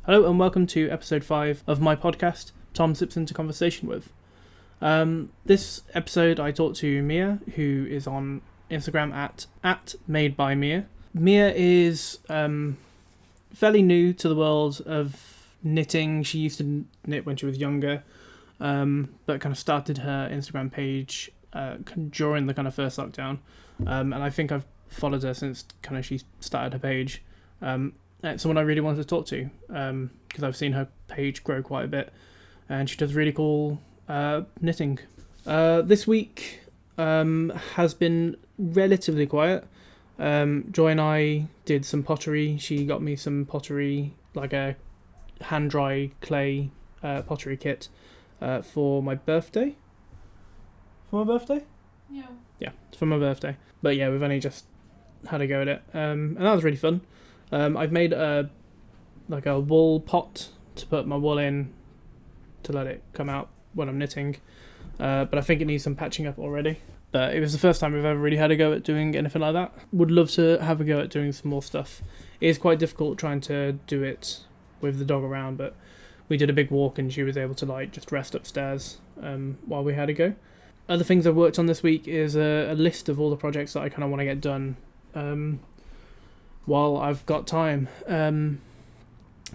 Hello and welcome to episode 5 of my podcast, Tom Sips into Conversation With. This episode I talked to Mia, who is on Instagram at made by Mia. Mia is fairly new to the world of knitting. She used to knit when she was younger, but kind of started her Instagram page during the kind of first lockdown. And I think I've followed her since kind of she started her page. It's someone I really wanted to talk to because I've seen her page grow quite a bit, and she does really cool knitting. This week has been relatively quiet. Joy and I did some pottery. She got me some pottery, like a hand dry clay pottery kit for my birthday. For my birthday? Yeah, for my birthday. But yeah, we've only just had a go at it, and that was really fun. I've made a wool pot to put my wool in to let it come out when I'm knitting, but I think it needs some patching up already. But it was the first time we've ever really had a go at doing anything like that. Would love to have a go at doing some more stuff. It is quite difficult trying to do it with the dog around, but we did a big walk and she was able to just rest upstairs while we had a go. Other things I've worked on this week is a list of all the projects that I kind of want to get done while I've got time.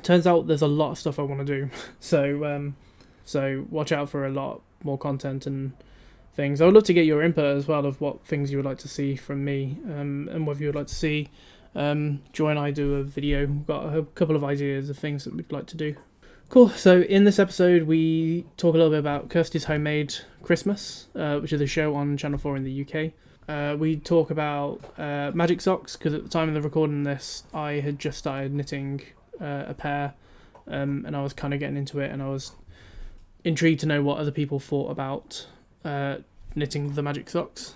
Turns out there's a lot of stuff I want to do, so watch out for a lot more content and things. I would love to get your input as well of what things you would like to see from me, and whether you would like to see Joy and I do a video. We've got a couple of ideas of things that we'd like to do. Cool. So in this episode we talk a little bit about Kirsty's Homemade Christmas, which is a show on Channel 4 in the UK. We talk about magic socks, because at the time of the recording this, I had just started knitting a pair, and I was kind of getting into it, and I was intrigued to know what other people thought about knitting the magic socks.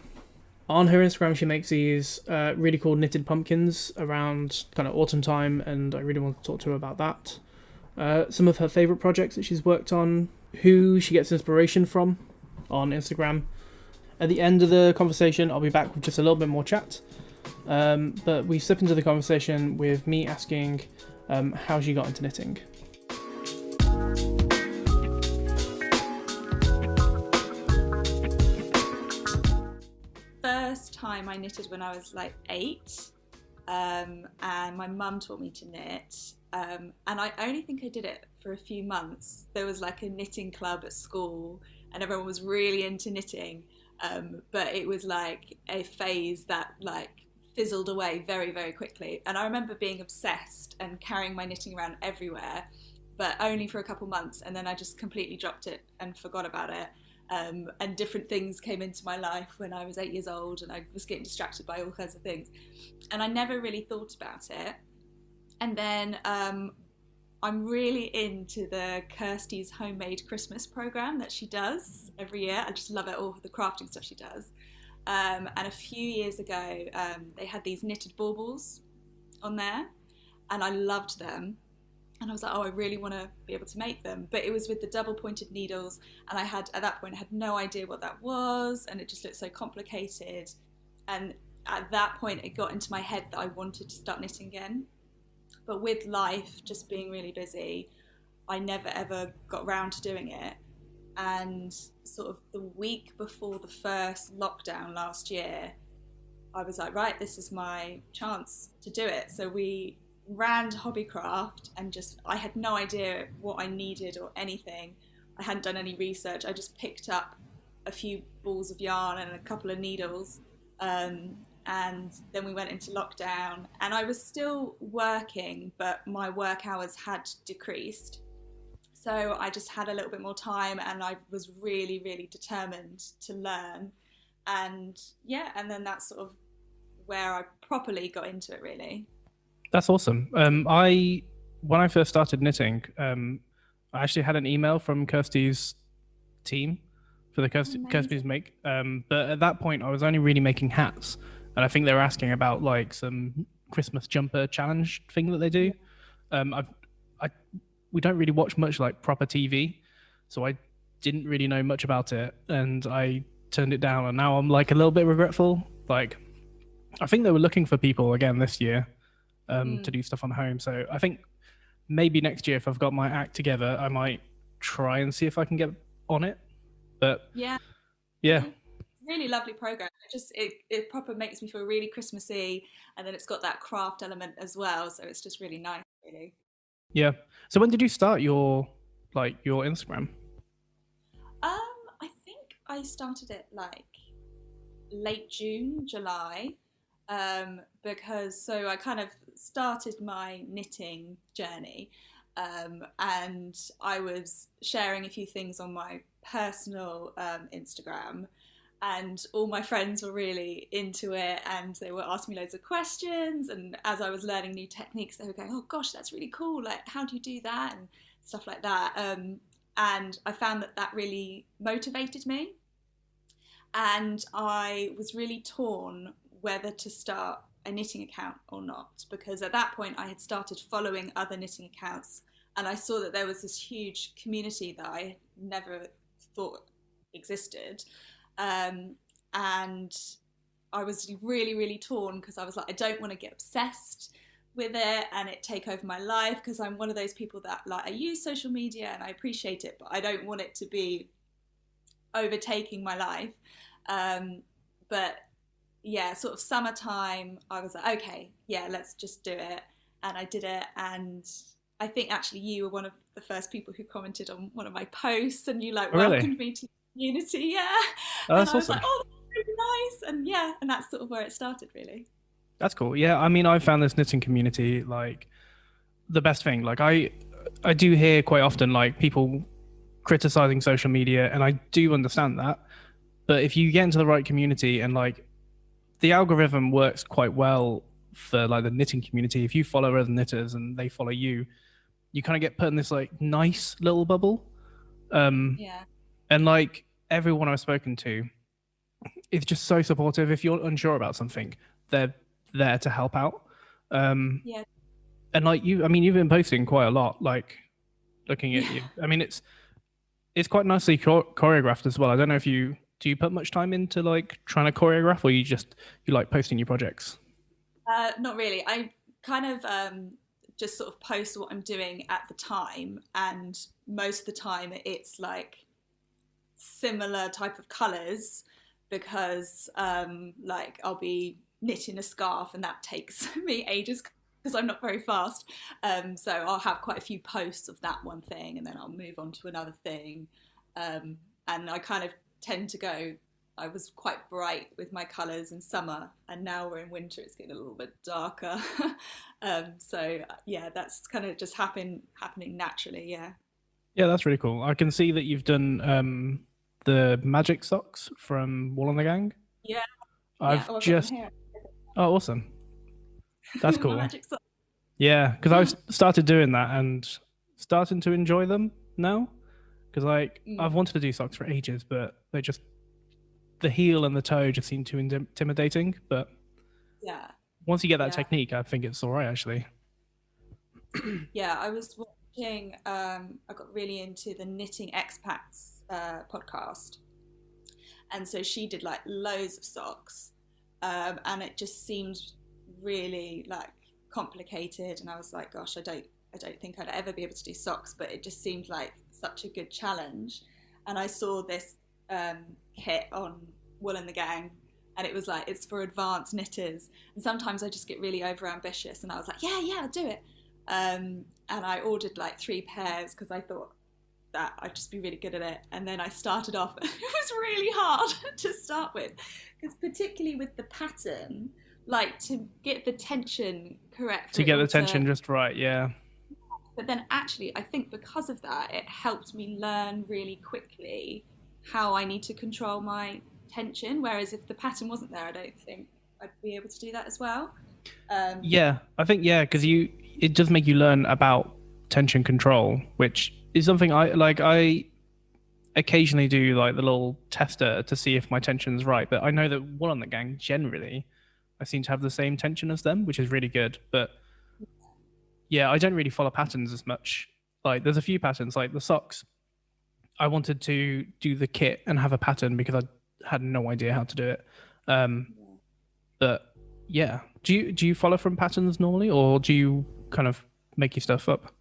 On her Instagram, she makes these really cool knitted pumpkins around kind of autumn time, and I really want to talk to her about that. Some of her favourite projects that she's worked on, who she gets inspiration from on Instagram. At the end of the conversation, I'll be back with just a little bit more chat. But we step into the conversation with me asking how she got into knitting. First time I knitted when I was 8, and my mum taught me to knit. And I only think I did it for a few months. There was a knitting club at school, and everyone was really into knitting. But it was a phase that fizzled away very, very quickly. And I remember being obsessed and carrying my knitting around everywhere, but only for a couple months. And then I just completely dropped it and forgot about it. And different things came into my life when I was 8 years old, and I was getting distracted by all kinds of things. And I never really thought about it. And then I'm really into the Kirsty's Homemade Christmas program that she does every year. I just love it, all the crafting stuff she does. And a few years ago, they had these knitted baubles on there, and I loved them. And I was like, oh, I really want to be able to make them. But it was with the double pointed needles, and I had, at that point, had no idea what that was, and it just looked so complicated. And at that point, it got into my head that I wanted to start knitting again. But with life just being really busy, I never ever got round to doing it. And sort of the week before the first lockdown last year, I was like, right, this is my chance to do it. So we ran to Hobbycraft, and I had no idea what I needed or anything. I hadn't done any research. I just picked up a few balls of yarn and a couple of needles. And then we went into lockdown, and I was still working, but my work hours had decreased. So I just had a little bit more time, and I was really, really determined to learn. And and then that's sort of where I properly got into it, really. That's awesome. When I first started knitting, I actually had an email from Kirsty's team for the Kirsty's Make. But at that point, I was only really making hats. And I think they were asking about some Christmas jumper challenge thing that they do. We don't really watch much proper TV, so I didn't really know much about it, and I turned it down. And now I'm a little bit regretful. I think they were looking for people again this year to do stuff on home. So I think maybe next year if I've got my act together, I might try and see if I can get on it. But Yeah, yeah, really lovely program. It proper makes me feel really Christmassy, and then it's got that craft element as well. So it's just really nice, really. yeah. So when did you start your Instagram? I think I started it like late June, July, because so I kind of started my knitting journey, and I was sharing a few things on my personal Instagram, and all my friends were really into it, and they were asking me loads of questions, and as I was learning new techniques they were going, oh gosh, that's really cool, like how do you do that and stuff like that, and I found that that really motivated me, and I was really torn whether to start a knitting account or not, because at that point I had started following other knitting accounts and I saw that there was this huge community that I never thought existed. And I was really, really torn because I was like, I don't want to get obsessed with it and it take over my life, because I'm one of those people that, like, I use social media and I appreciate it, but I don't want it to be overtaking my life. But yeah, sort of summertime, I was like, okay, yeah, let's just do it. And I did it. And I think actually you were one of the first people who commented on one of my posts, and you like Oh, really? welcomed me to the community. Yeah. Oh, And that's I was like, awesome. oh, that's really nice. And yeah, and that's sort of where it started, really. That's cool. Yeah, I mean, I found this knitting community like the best thing. Like I do hear quite often like people criticizing social media, and I do understand that. But if you get into the right community and like the algorithm works quite well for like the knitting community, if you follow other knitters and they follow you, you kind of get put in this like nice little bubble. Um, Yeah. and like everyone I've spoken to is just so supportive. If you're unsure about something, they're there to help out. Um, Yeah. and like you, I mean, you've been posting quite a lot. Like looking at Yeah. you, I mean, it's quite nicely choreographed as well. I don't know if you do you put much time into like trying to choreograph, or you like posting your projects. Not really. I kind of just sort of post what I'm doing at the time, and most of the time it's like similar type of colours, because like I'll be knitting a scarf and that takes me ages because I'm not very fast. So I'll have quite a few posts of that one thing and then I'll move on to another thing. Um, and I kind of tend to go, I was quite bright with my colours in summer, and now we're in winter, it's getting a little bit darker. So yeah, that's kind of just happening naturally. Yeah. Yeah, that's really cool. I can see that you've done the magic socks from Wall on the Gang. Yeah. Yeah. I've Oh, I've got them just here. Oh, awesome. That's My cool. magic socks. Yeah, because I've started doing that and starting to enjoy them now. Because like Mm, I've wanted to do socks for ages, but the heel and the toe just seem too intimidating. But yeah. once you get that Yeah. technique, I think it's all right actually. Yeah, I was watching. I got really into the Knitting Expats podcast, and so she did like loads of socks, and it just seemed really like complicated. And I was like, gosh, I don't think I'd ever be able to do socks, but it just seemed like such a good challenge. And I saw this kit on Wool and the Gang, and it was like it's for advanced knitters. And sometimes I just get really over ambitious, and I was like, yeah, yeah, I'll do it. And I ordered like 3 pairs because I thought that I'd just be really good at it. And then I started off, it was really hard to start with, because particularly with the pattern, like to get the tension correct for To it get all the to. tension just right, yeah. But then actually, I think because of that, it helped me learn really quickly how I need to control my tension. Whereas if the pattern wasn't there, I don't think I'd be able to do that as well. Um, Yeah, I think yeah, because it does make you learn about tension control, which is something I like. I occasionally do like the little tester to see if my tension's right, but I know that one on the gang generally, I seem to have the same tension as them, which is really good. But yeah, I don't really follow patterns as much. Like there's a few patterns, like the socks. I wanted to do the kit and have a pattern because I had no idea how to do it. Um, but yeah, do you follow from patterns normally, or do you kind of make your stuff up?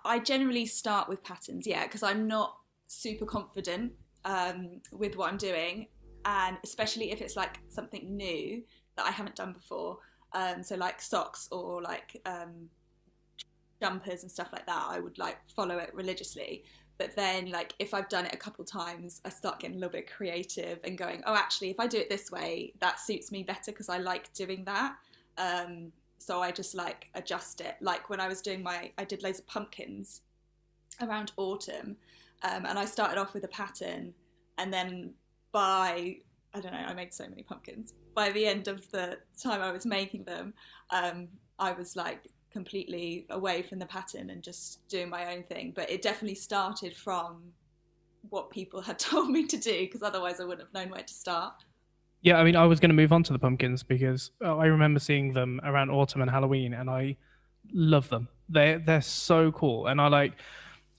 I generally start with patterns, yeah, because I'm not super confident with what I'm doing, and especially if it's like something new that I haven't done before. So like socks or like jumpers and stuff like that, I would like follow it religiously. But then, like, if I've done it a couple times, I start getting a little bit creative and going, oh, actually, if I do it this way, that suits me better because I like doing that. So I just like adjust it. Like when I was doing I did loads of pumpkins around autumn, and I started off with a pattern, and then I don't know, I made so many pumpkins. By the end of the time I was making them, I was like completely away from the pattern and just doing my own thing. But it definitely started from what people had told me to do, because otherwise I wouldn't have known where to start. Yeah, I mean, I was going to move on to the pumpkins because I remember seeing them around autumn and Halloween, and I love them. They're so cool, and I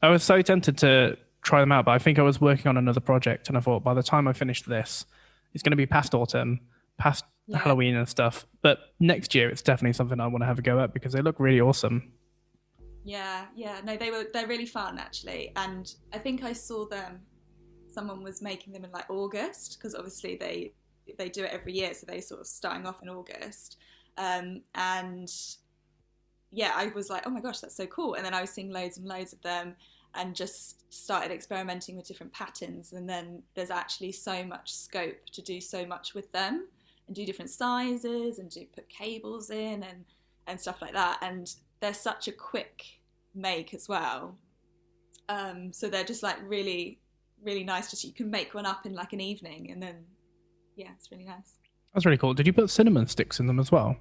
was so tempted to try them out, but I think I was working on another project, and I thought by the time I finish this, it's going to be past autumn, past Yeah. Halloween and stuff. But next year, it's definitely something I want to have a go at because they look really awesome. Yeah. No, they're really fun actually, and I think I saw them. Someone was making them in like August, because obviously they do it every year, so they sort of starting off in August. And yeah, I was like, oh my gosh, that's so cool. And then I was seeing loads and loads of them and just started experimenting with different patterns. And then there's actually so much scope to do so much with them and do different sizes and put cables in and stuff like that. And they're such a quick make as well. So they're just like really, really nice. Just you can make one up in like an evening, and then yeah, it's really nice. That's really cool. Did you put cinnamon sticks in them as well?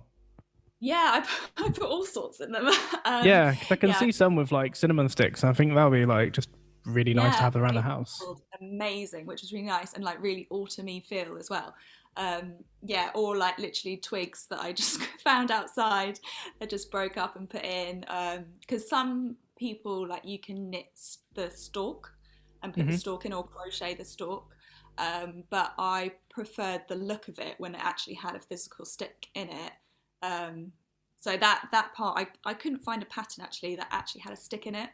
Yeah, I put all sorts in them. Yeah, because I can Yeah, see some with like cinnamon sticks, and I think that would be like just really nice to yeah, have around the it house. smelled amazing, which was really nice and like really autumny feel as well. Yeah, or like literally twigs that I just found outside that just broke up and put in. Because some people like you can knit the stalk and put the Hmm. stalk in, or crochet the stalk. But I preferred the look of it when it actually had a physical stick in it. Um, so that part I couldn't find a pattern actually that actually had a stick in it.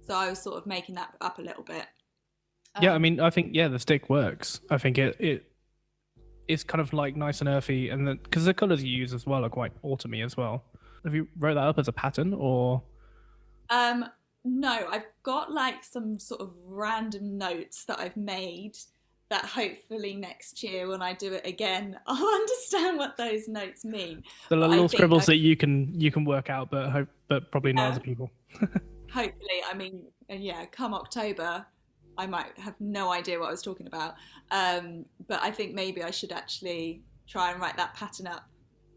So I was sort of making that up a little bit. Yeah, I Um, mean, I think yeah, the stick works. I think it is kind of like nice and earthy, and because the colors you use as well are quite autumny as well. Have you wrote that up as a pattern or? um, no, I've got like some sort of random notes that I've made that hopefully next year when I do it again, I'll understand what those notes mean. The But I little think scribbles that you can work out, but probably not yeah, other people. hopefully, I mean, yeah, come October, I might have no idea what I was talking about. But I think maybe I should actually try and write that pattern up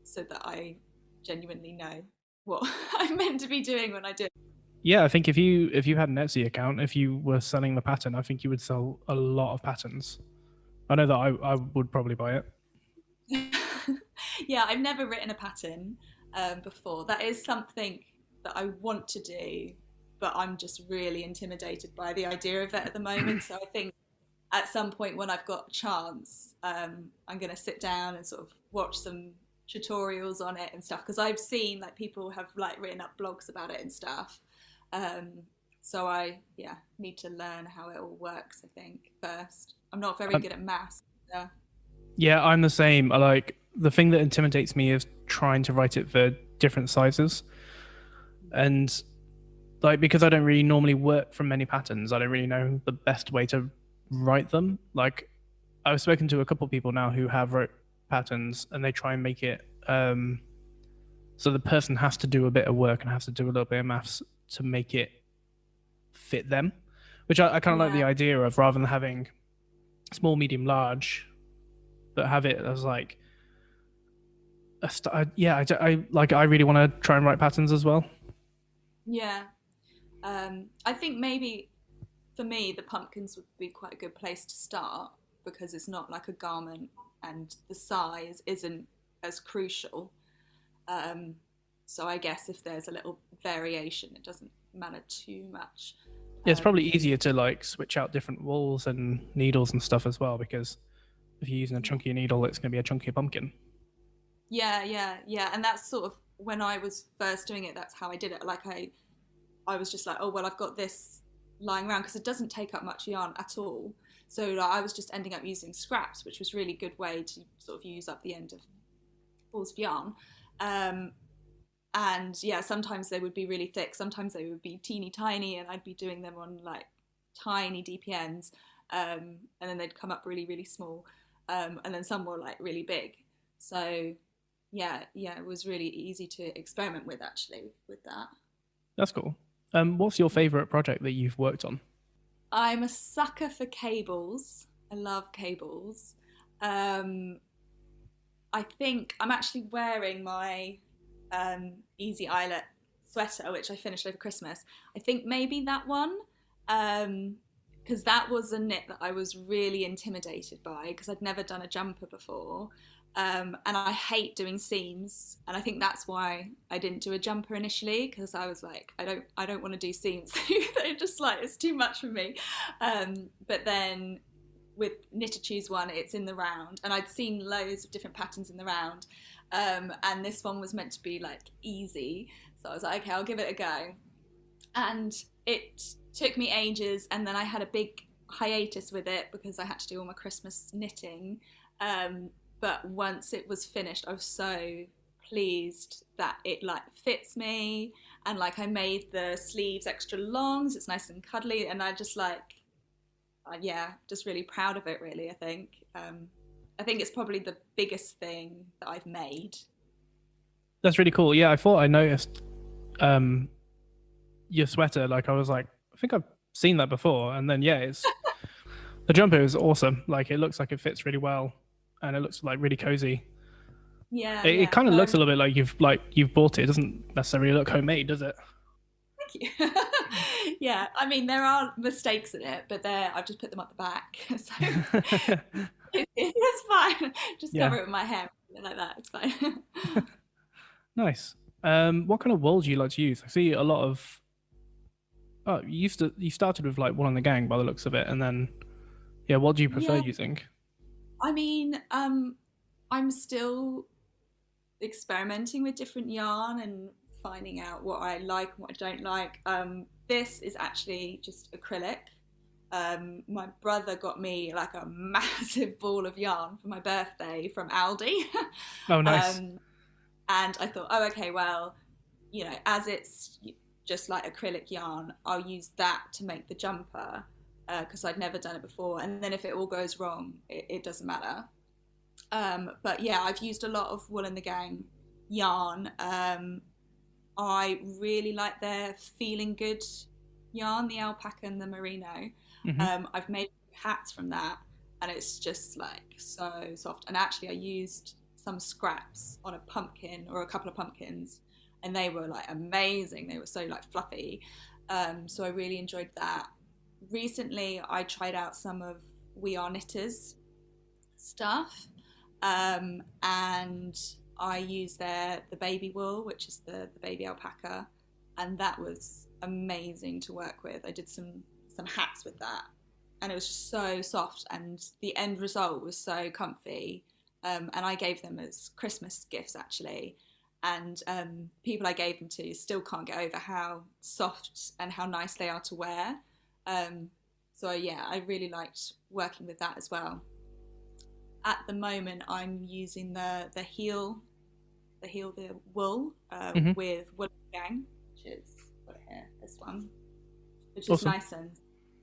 so that I genuinely know what I'm meant to be doing when I do Yeah, I think if you had an Etsy account, if you were selling the pattern, I think you would sell a lot of patterns. I know that I would probably buy it. it. Yeah, I've never written a pattern before. That is something that I want to do, but I'm just really intimidated by the idea of it at the moment. So I think at some point when I've got a chance, I'm going to sit down and sort of watch some tutorials on it and stuff, because I've seen like people have like written up blogs about it and stuff. Um, so I need to learn how it all works. I think first, I'm not very Um, good at maths. So, yeah, I'm the same. I like the thing that intimidates me is trying to write it for different sizes, and like because I don't really normally work from many patterns, I don't really know the best way to write them. Like I've spoken to a couple of people now who have wrote patterns, and they try and make it so the person has to do a bit of work and has to do a little bit of maths to make it fit them, which I kind of like yeah, the idea of rather than having small, medium, large, but have it as like yeah, I really want to try and write patterns as well. yeah. I think maybe for me the pumpkins would be quite a good place to start, because it's not like a garment and the size isn't as crucial. Um, so I guess if there's a little variation, it doesn't matter too much. Yeah, it's probably Um, easier to like switch out different wools and needles and stuff as well because if you're using a yeah. chunkier needle, it's going to be a chunkier pumpkin. Yeah, and that's sort of when I was first doing it. That's how I did it. Like I I was just like, oh well, I've got this lying around, because it doesn't take up much yarn at all. So like, I was just ending up using scraps, which was really good way to sort of use up the end of balls of yarn. Um, and yeah, sometimes they would be really thick, sometimes they would be teeny tiny, and I'd be doing them on like tiny DPNs, and then they'd come up really, really small, and then some were like really big. So yeah, it was really easy to experiment with actually with that. That's cool. What's your favorite project that you've worked on? I'm a sucker for cables. I love cables. Um, I think I'm actually wearing my Easy Eyelet sweater, which I finished over Christmas. I think maybe that one, because that was a knit that I was really intimidated by, because I'd never done a jumper before. And I hate doing seams, and I think that's why I didn't do a jumper initially, because I was like, I don't want to do seams. They're just like, it's too much for me. But then with Knit to Choose one, it's in the round, and I'd seen loads of different patterns in the round, and this one was meant to be like easy, so I was like, okay, I'll give it a go. And it took me ages, and then I had a big hiatus with it because I had to do all my Christmas knitting. But once it was finished, I was so pleased that it like fits me, and like I made the sleeves extra long so it's nice and cuddly, and I just like yeah, just really proud of it really. I think it's probably the biggest thing that I've made. That's really cool. Yeah, I thought I noticed your sweater. Like I was like, I think I've seen that before. And then yeah, it's the jumper is awesome. Like it looks like it fits really well, and it looks like really cozy. Yeah, It kind of looks a little bit like you've bought it. It doesn't necessarily look homemade, does it? Thank you. Yeah, I mean there are mistakes in it, but I've just put them up the back, so it's fine. Just cover it with my hair like that. It's fine. Nice. What kind of wool do you like to use? I see a lot of. Oh, you started with like Wool on the Gang by the looks of it, and then yeah, what do you prefer using? I mean, I'm still experimenting with different yarn and finding out what I like and what I don't like. This is actually just acrylic. My brother got me like a massive ball of yarn for my birthday from Aldi. Oh, nice. And I thought, oh, okay, well, as it's just like acrylic yarn, I'll use that to make the jumper, because I'd never done it before. And then if it all goes wrong, it doesn't matter. But yeah, I've used a lot of Wool and the Gang yarn. I really like their Feeling Good yarn, the alpaca and the merino. I've made hats from that, and it's just like so soft. And actually I used some scraps on a pumpkin or a couple of pumpkins, and they were like amazing. They were so like fluffy. So I really enjoyed that. Recently I tried out some of We Are Knitters stuff, and I used the baby wool, which is the baby alpaca, and that was amazing to work with. I did some hats with that, and it was just so soft, and the end result was so comfy. And I gave them as Christmas gifts actually, and people I gave them to still can't get over how soft and how nice they are to wear. So yeah, I really liked working with that as well. At the moment, I'm using the wool with Wool Gang, which is this one, which is nice and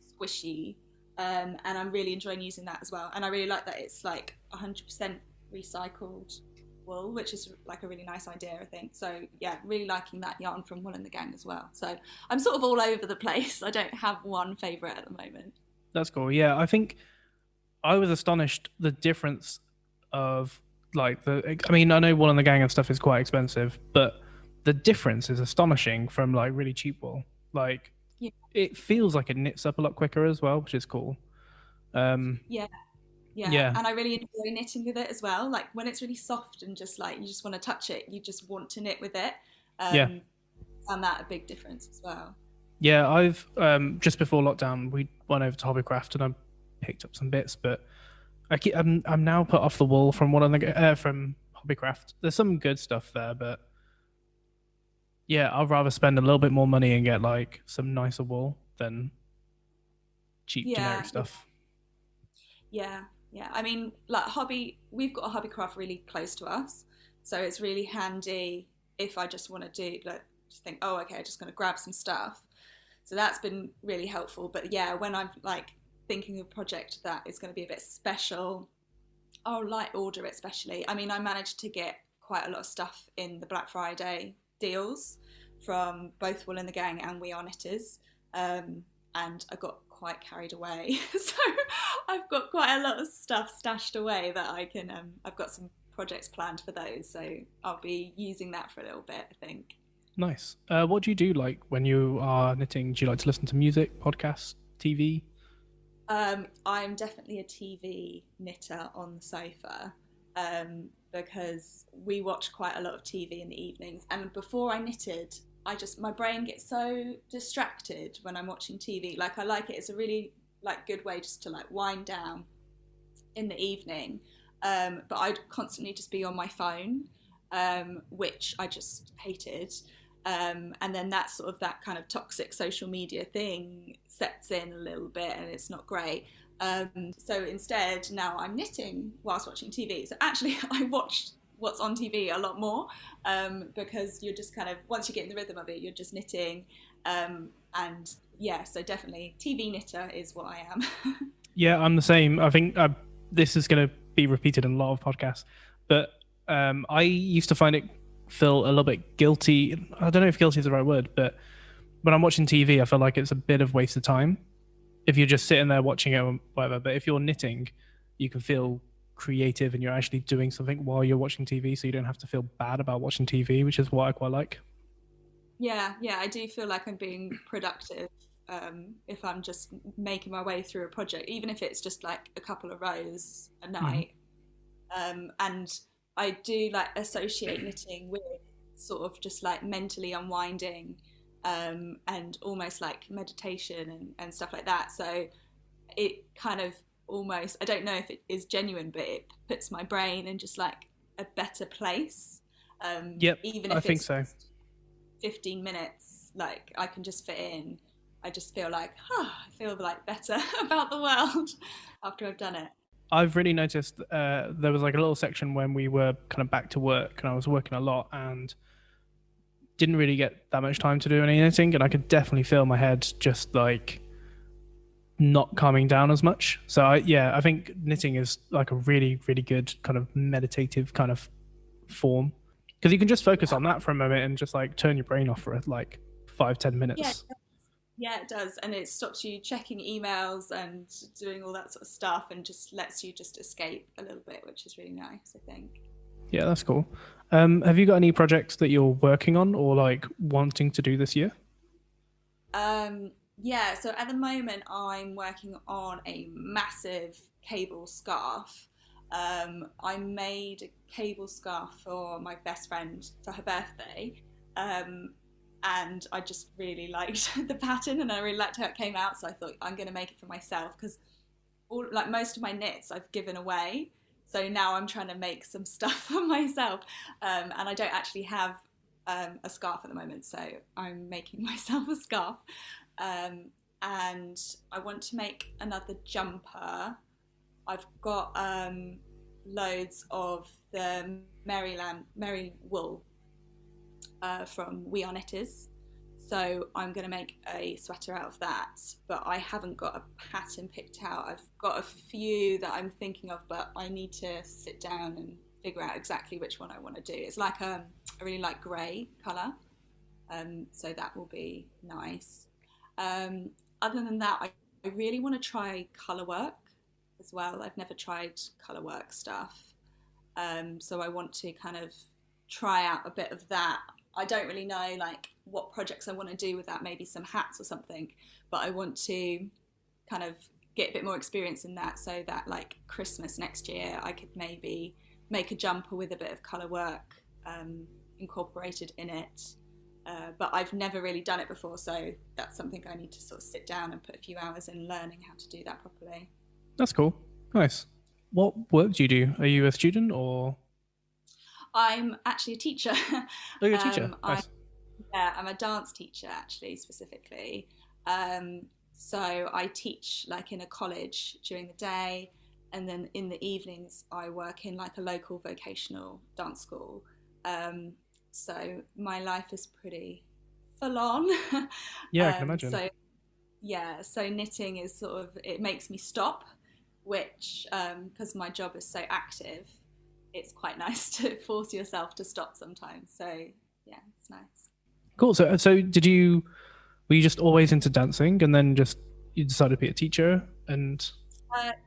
squishy, and I'm really enjoying using that as well. And I really like that it's like 100% recycled wool, which is like a really nice idea, I think. So yeah, really liking that yarn from Wool and the Gang as well. So I'm sort of all over the place. I don't have one favourite at the moment. That's cool. Yeah, I think I was astonished the difference of like I mean, I know Wool and the Gang and stuff is quite expensive, but the difference is astonishing from like really cheap wool. Like it feels like it knits up a lot quicker as well, which is cool. Yeah, and I really enjoy knitting with it as well. Like when it's really soft and just like you just want to touch it, you just want to knit with it. Found that a big difference as well. Yeah, I've just before lockdown we went over to Hobbycraft and I picked up some bits, but I'm now put off the wool from from Hobbycraft. There's some good stuff there, but Yeah, I'd rather spend a little bit more money and get like some nicer wool than cheap generic Yeah, yeah, stuff. yeah, yeah. I mean, like we've got a hobby craft really close to us, so it's really handy if I just want to do like just think, oh, okay, I'm just going to grab some stuff. So that's been really helpful. But yeah, when I'm like thinking of a project that is going to be a bit special, I'll like order it specially. I mean, I managed to get quite a lot of stuff in the Black Friday deals from both Wool and the Gang and We Are Knitters. And I got quite carried away. So I've got quite a lot of stuff stashed away that I can, I've got some projects planned for those. So I'll be using that for a little bit, I think. Nice. What do you do like when you are knitting? Do you like to listen to music, podcasts, TV? I'm definitely a TV knitter on the sofa because we watch quite a lot of TV in the evenings. And before I knitted, my brain gets so distracted when I'm watching TV. Like I like it. It's a really like good way just to like wind down in the evening. But I'd constantly just be on my phone, which I just hated. And then that sort of that kind of toxic social media thing sets in a little bit and it's not great. So instead now I'm knitting whilst watching TV. So actually I watch what's on TV a lot more because you're just kind of, once you get in the rhythm of it, you're just knitting. And yeah, so definitely TV knitter is what I am. Yeah, I'm the same. I think this is going to be repeated in a lot of podcasts, but I used to find it feel a little bit guilty. I don't know if guilty is the right word, but when I'm watching TV, I feel like it's a bit of waste of time if you're just sitting there watching it or whatever. But if you're knitting, you can feel creative and you're actually doing something while you're watching TV, so you don't have to feel bad about watching TV, which is what I quite like. Yeah, yeah, I do feel like I'm being productive if I'm just making my way through a project, even if it's just like a couple of rows a Mhm. night. And I do like associate knitting with sort of just like mentally unwinding and almost like meditation and stuff like that. So it kind of almost, I don't know if it is genuine, but it puts my brain in just like a better place. Yep, Even I if think it's so. 15 minutes, like I can just fit in. I just feel like, I feel like better about the world after I've done it. I've really noticed there was like a little section when we were kind of back to work and I was working a lot and didn't really get that much time to do any knitting, and I could definitely feel my head just like not calming down as much. So I think knitting is like a really, really good kind of meditative kind of form because you can just focus Yeah, on that for a moment and just like turn your brain off for like 5-10 yeah, minutes. yeah, it does, and it stops you checking emails and doing all that sort of stuff, and just lets you just escape a little bit, which is really nice, I think. Yeah, that's cool. Have you got any projects that you're working on or like wanting to do this year? Yeah, so at the moment I'm working on a massive cable scarf. I made a cable scarf for my best friend for her birthday. Um, and I just really liked the pattern and I really liked how it came out. So I thought I'm going to make it for myself because all like most of my knits I've given away. So now I'm trying to make some stuff for myself. And I don't actually have a scarf at the moment, so I'm making myself a scarf. Um, and I want to make another jumper. I've got loads of the Merry wool from We Are Knitters. So I'm going to make a sweater out of that, but I haven't got a pattern picked out. I've got a few that I'm thinking of, but I need to sit down and figure out exactly which one I want to do. It's like I really like grey colour, so that will be nice. Um, Other than that, I really want to try colour work as well. I've never tried colour work stuff, so I want to kind of try out a bit of that. I don't really know like what projects I want to do with that, maybe some hats or something, but I want to kind of get a bit more experience in that so that like Christmas next year I could maybe make a jumper with a bit of colour work incorporated in it. But I've never really done it before, so that's something I need to sort of sit down and put a few hours in learning how to do that properly. That's cool. Nice. What work do you do? Are you a student or I'm actually a teacher. are you a teacher? I'm Nice. Yeah, I'm a dance teacher actually, specifically. So I teach like in a college during the day, and then in the evenings I work in like a local vocational dance school. Um, so my life is pretty full on. Yeah, I can imagine. So yeah, so knitting is sort of, it makes me stop, which because my job is so active, it's quite nice to force yourself to stop sometimes. So yeah, it's nice. Cool. So were you just always into dancing, and then just you decided to be a teacher? And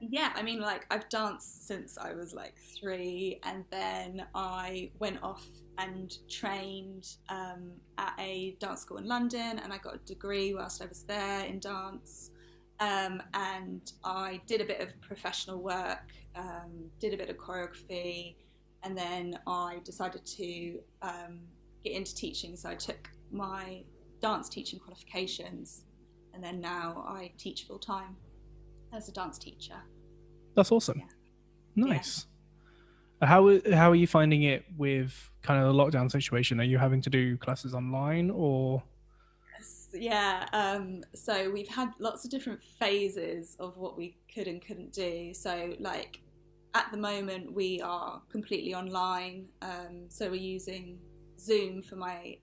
Yeah, I mean, like I've danced since I was like 3, and then I went off and trained at a dance school in London, and I got a degree whilst I was there in dance. And I did a bit of professional work, did a bit of choreography, and then I decided to get into teaching. So I took my dance teaching qualifications, and then now I teach full time as a dance teacher. that's awesome. Yeah, yeah. Nice. How are you finding it with kind of the lockdown situation? Are you having to do classes online or? Yeah, so we've had lots of different phases of what we could and couldn't do. So, like, at the moment, we are completely online. So, we're using Zoom for my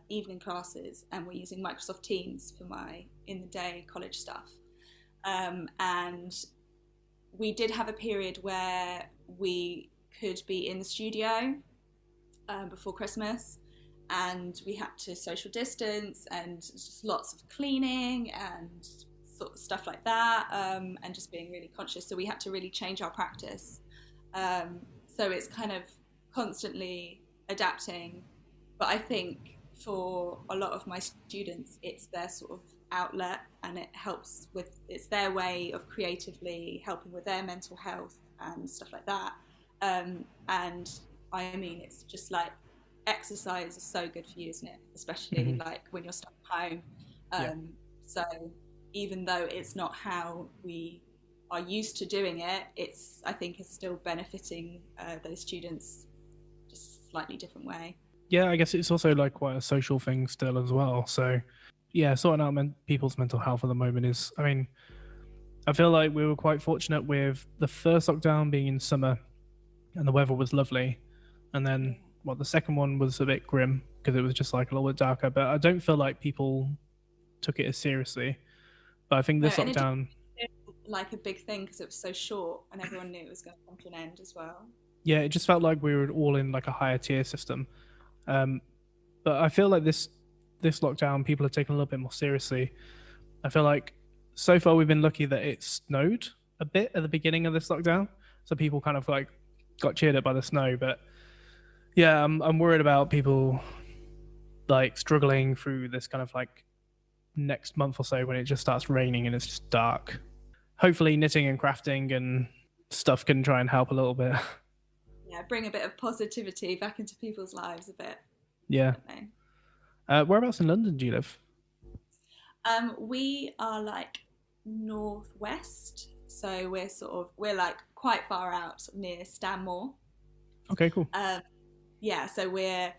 evening classes, and we're using Microsoft Teams for my in the day college stuff. And we did have a period where we could be in the studio before Christmas, and we had to social distance and just lots of cleaning and sort of stuff like that, and just being really conscious. So we had to really change our practice. So it's kind of constantly adapting. But I think for a lot of my students, it's their sort of outlet, and it helps with, it's their way of creatively helping with their mental health and stuff like that. And I mean, it's just like exercise is so good for you, isn't it? Especially Mhm. like when you're stuck at home. Yeah. So even though it's not how we are used to doing it, it's, I think, is still benefiting those students just a slightly different way. Yeah, I guess it's also like quite a social thing still as well. So, yeah, sorting out people's mental health at the moment is, I mean, I feel like we were quite fortunate with the first lockdown being in summer and the weather was lovely. And then, Yeah. well, the second one was a bit grim because it was just like a little bit darker. But I don't feel like people took it as seriously. But I think No, this and it didn't lockdown, feel like a big thing because it was so short and everyone knew it was going to come to an end as well. yeah, it just felt like we were all in like a higher tier system. Um, but I feel like this lockdown, people are taking a little bit more seriously. I feel like so far we've been lucky that it snowed a bit at the beginning of this lockdown, so people kind of like got cheered up by the snow. But yeah, I'm worried about people like struggling through this kind of like next month or so when it just starts raining and it's just dark. Hopefully, knitting and crafting and stuff can try and help a little bit. Yeah, bring a bit of positivity back into people's lives a bit, Yeah. definitely. Whereabouts in London do you live? We are like northwest, so we're sort of, we're like quite far out, sort of near Stanmore. Okay, cool. Um, yeah, so we're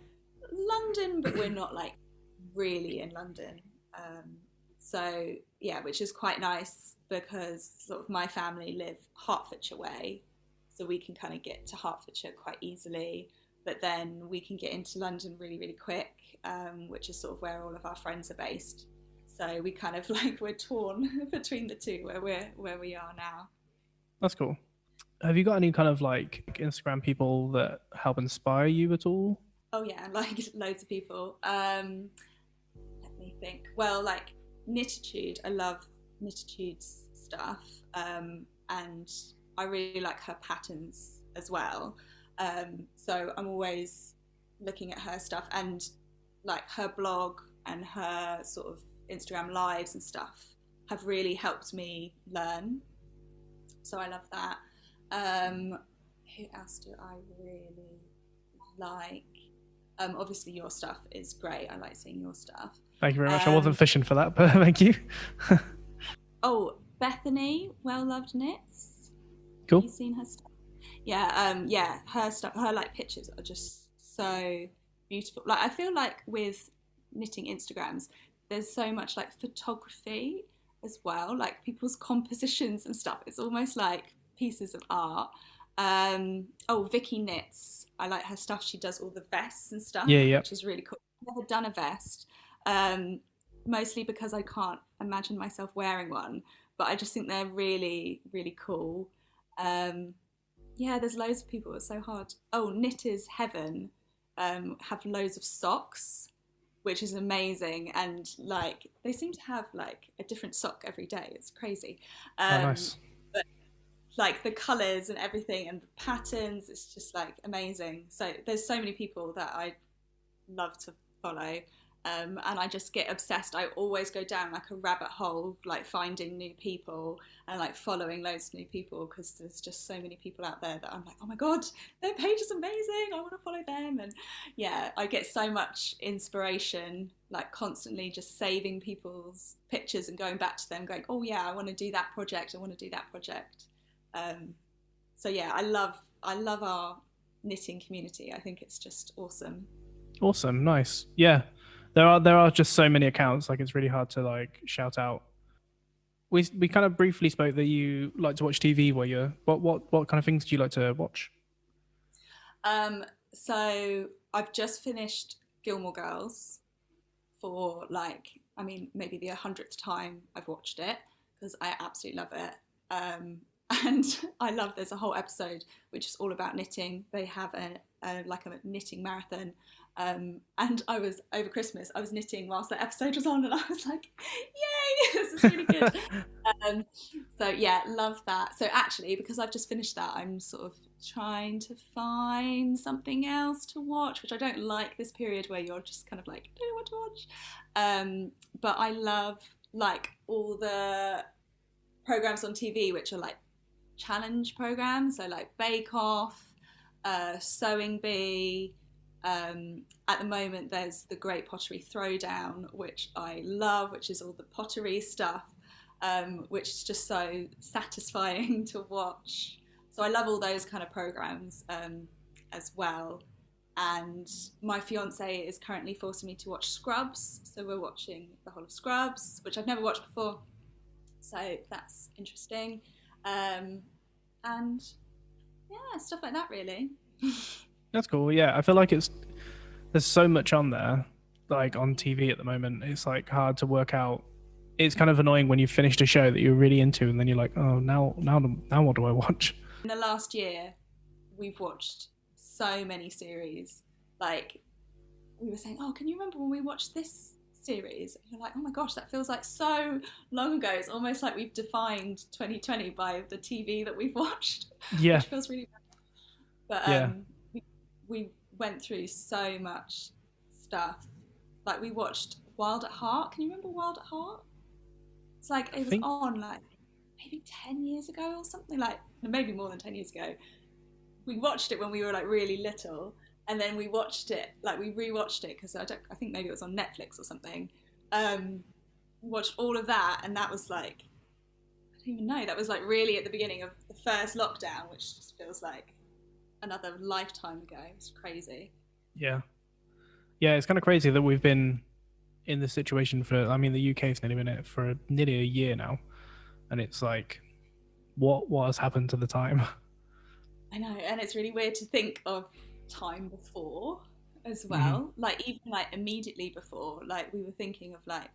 London, but we're not like really in London. So yeah, which is quite nice because sort of my family live Hertfordshire way, so we can kind of get to Hertfordshire quite easily. But then we can get into London really, really quick, which is sort of where all of our friends are based. So we kind of like, we're torn between the two where we are now. That's cool. Have you got any kind of like Instagram people that help inspire you at all? Oh yeah, like loads of people. Let me think. Well, like Knititude, I love Knititude's stuff, and I really like her patterns as well. So I'm always looking at her stuff, and like her blog and her sort of Instagram lives and stuff have really helped me learn. So I love that. Who else do I really like? Obviously, your stuff is great. I like seeing your stuff. Thank you very much. I Um, wasn't fishing for that, but thank you. oh, Bethany, Well Loved Knits. Have Cool. you seen her stuff? Yeah, yeah, her stuff, her like pictures are just so beautiful. Like I feel like with knitting Instagrams, there's so much like photography as well, like people's compositions and stuff. It's almost like pieces of art. Oh, Vicky knits. I like her stuff. She does all the vests and stuff, Yeah, yeah. which is really cool. I've never done a vest, um, mostly because I can't imagine myself wearing one. But I just think they're really, really cool. Um, yeah, there's loads of people. It's so hard. Oh, Knitters Heaven have loads of socks, which is amazing. And like they seem to have like a different sock every day. It's crazy. Oh, Um, nice. but like the colors and everything and the patterns, it's just like amazing. So there's so many people that I love to follow. And I just get obsessed. I always go down like a rabbit hole, like finding new people and like following loads of new people because there's just so many people out there that I'm like, oh my God, their page is amazing. I want to follow them. And yeah, I get so much inspiration, like constantly just saving people's pictures and going back to them, going, oh yeah, I want to do that project. I want to do that project. Um, so yeah, I love our knitting community. I think it's just awesome. Awesome, nice. Yeah, there are just so many accounts. Like it's really hard to like shout out. We kind of briefly spoke that you like to watch TV. Where you're what kind of things do you like to watch? Um, so I've just finished Gilmore Girls for like, I mean, maybe the 100th time I've watched it because I absolutely love it. And I love there's a whole episode which is all about knitting. They have a like a knitting marathon. And I was over Christmas, I was knitting whilst the episode was on, and I was like, "Yay, this is really good." Um, so yeah, love that. So actually, because I've just finished that, I'm sort of trying to find something else to watch, which I don't like this period where you're just kind of like, I don't know what to watch. But I love like all the programs on TV which are like challenge programs, so like Bake Off, Sewing Bee. At the moment, there's the Great Pottery Throwdown, which I love, which is all the pottery stuff, which is just so satisfying to watch. So I love all those kind of programs as well. And my fiance is currently forcing me to watch Scrubs, so we're watching the whole of Scrubs, which I've never watched before. So that's interesting. And yeah, stuff like that, really. That's cool. Yeah, I feel like there's so much on there, like on TV at the moment. It's like hard to work out. It's kind of annoying when you've finished a show that you're really into, and then you're like, oh, now what do I watch? In the last year, we've watched so many series. Like we were saying, oh, can you remember when we watched this series? And you're like, oh my gosh, that feels like so long ago. It's almost like we've defined 2020 by the TV that we've watched, Yeah, which feels really bad. But yeah. we went through so much stuff. Like we watched Wild at Heart. Can you remember Wild at Heart? It's like I it was think on like maybe 10 years ago or something, like maybe more than 10 years ago. We watched it when we were like really little, and then we watched it, like we rewatched it because I think maybe it was on Netflix or something. Watched all of that, and that was like, I don't even know, that was like really at the beginning of the first lockdown, which just feels like another lifetime ago. It's crazy. Yeah. Yeah, it's kind of crazy that we've been in this situation for, I mean, the UK's nearly been in it for nearly a year now. And it's like, what has happened to the time? I know, and it's really weird to think of time before as Hmm. well. Like even like immediately before, like we were thinking of like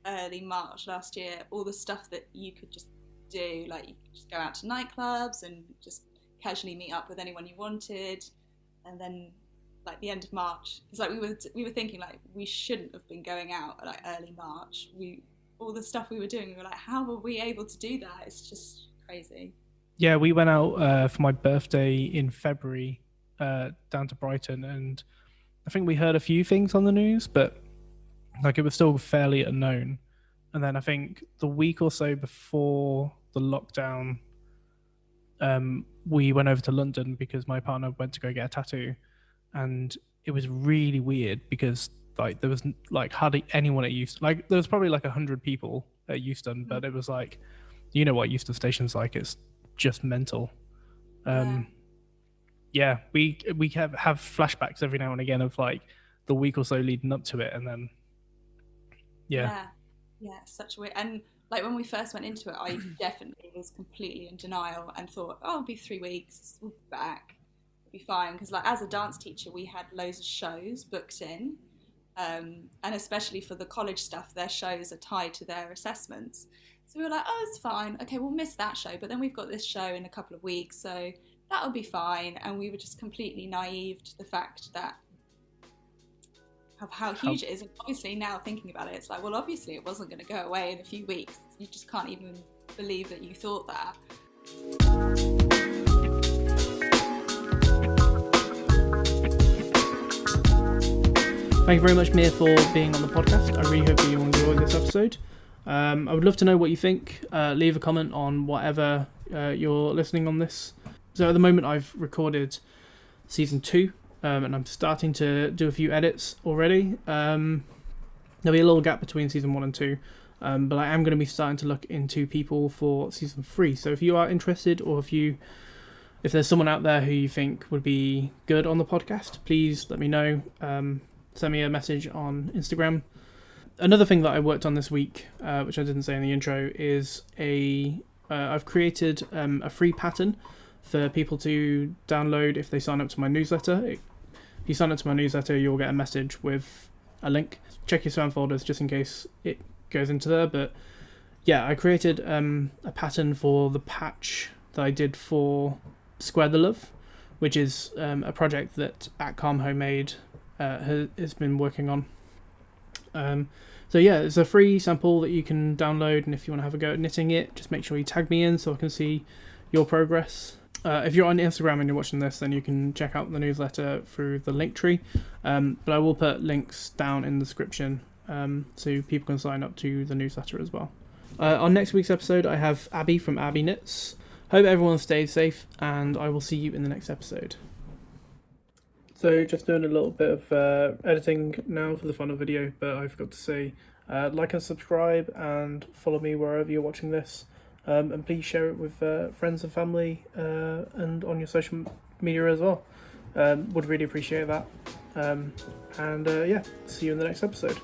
early March last year, all the stuff that you could just do, like you could just go out to nightclubs and just casually meet up with anyone you wanted, and then like the end of March, it's like we were thinking like we shouldn't have been going out at like early March. We all the stuff we were doing, we were like, how were we able to do that? It's just crazy. Yeah, we went out for my birthday in February down to Brighton. And I think we heard a few things on the news, but like it was still fairly unknown. And then I think the week or so before the lockdown, we went over to London because my partner went to go get a tattoo, and it was really weird because like there was like hardly anyone at Euston. Like there was probably like 100 people at Euston, Mm. but it was like, you know what Euston Station's like? It's just mental. Yeah. Um, yeah, we have flashbacks every now and again of like the week or so leading up to it, and then Yeah, such a weird. And like when we first went into it, I definitely was completely in denial and thought, oh, it'll be 3 weeks, we'll be back, it'll be fine. Because like as a dance teacher, we had loads of shows booked in, and especially for the college stuff, their shows are tied to their assessments. So we were like, oh, it's fine. Okay, we'll miss that show, but then we've got this show in a couple of weeks, so that'll be fine. And we were just completely naive to the fact that of how huge it is. And obviously now thinking about it, it's like, well, obviously it wasn't going to go away in a few weeks. You just can't even believe that you thought that. Thank you very much, Mia, for being on the podcast. I really hope you enjoyed this episode. I would love to know what you think. Leave a comment on whatever you're listening on this. So at the moment I've recorded season 2. And I'm starting to do a few edits already. There'll be a little gap between season 1 and 2, but I am going to be starting to look into people for season 3. So if you are interested, or if there's someone out there who you think would be good on the podcast, please let me know. Send me a message on Instagram. Another thing that I worked on this week, which I didn't say in the intro, is I've created a free pattern for people to download if they sign up to my newsletter. If you sign up to my newsletter, you'll get a message with a link. Check your spam folders just in case it goes into there. But yeah, I created a pattern for the patch that I did for Square the Love, which is a project that At Calm Homemade has been working on. So yeah, it's a free sample that you can download, and if you want to have a go at knitting it, just make sure you tag me in so I can see your progress. If you're on Instagram and you're watching this, then you can check out the newsletter through the link tree. But I will put links down in the description so people can sign up to the newsletter as well. On next week's episode, I have Abby from Abby Knits. Hope everyone stays safe, and I will see you in the next episode. So just doing a little bit of editing now for the final video, but I forgot to say like and subscribe and follow me wherever you're watching this. And please share it with friends and family and on your social media as well. Would really appreciate that. And yeah, see you in the next episode.